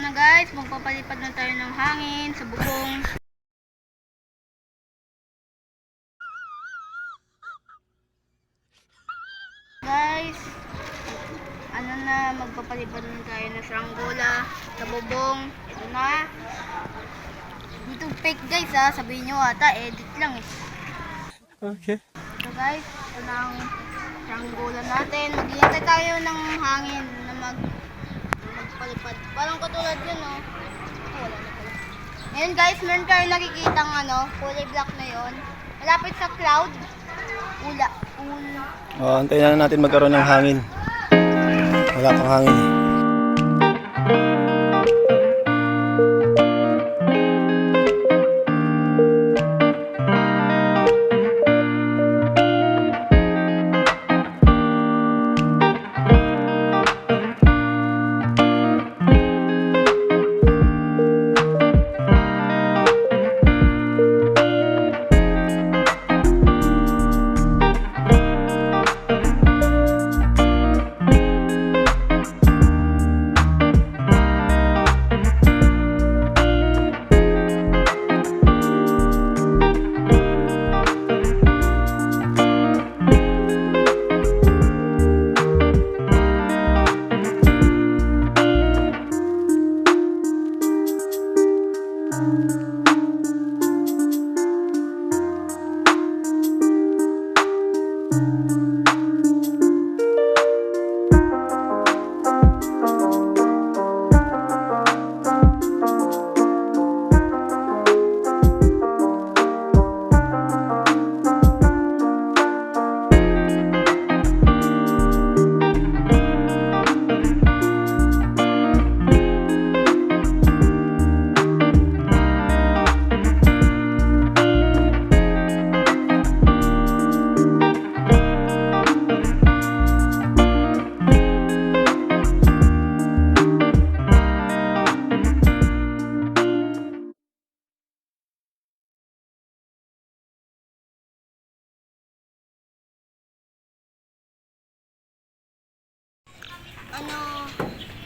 na guys, magpapalipad na tayo ng hangin sa bubong. Guys, ano na, magpapalipad na tayo ng saranggola sa bubong. Ito na. Dito fake guys ha, sabihin nyo ata, edit lang eh. Okay. So guys, ito na ang saranggola natin. Maghihintay tayo ng hangin na magpalipad. Parang katulad yun oh. Wala na pala. Ngayon guys, meron tayo nakikitang kulay black na yon. Malapit sa cloud. Antayin na natin magkaroon ng hangin. Wala pang hangin.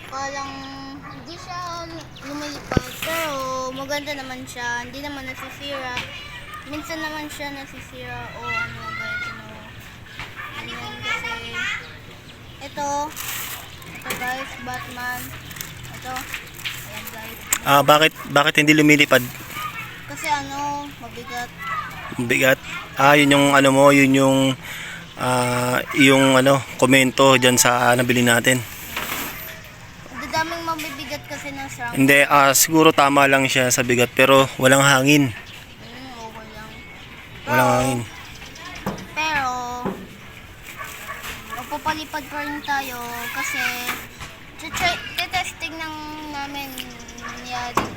Parang hindi siya lumilipad, pero maganda naman siya, hindi naman nasisira. Minsan naman siya nasisira o guys, ganyan kasi ito guys, Batman, ito, ayan guys. Bakit hindi lumilipad? Kasi mabigat. Bigat. Yun yung yun yung komento diyan sa nabili natin. Daming mabibigat kasi ng sarang. Hindi, siguro tama lang siya sa bigat pero walang hangin. Okay lang. Walang hangin. Pero magpapalipad pa rin tayo kasi testing namin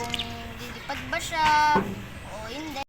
kung lilipad ba siya o hindi.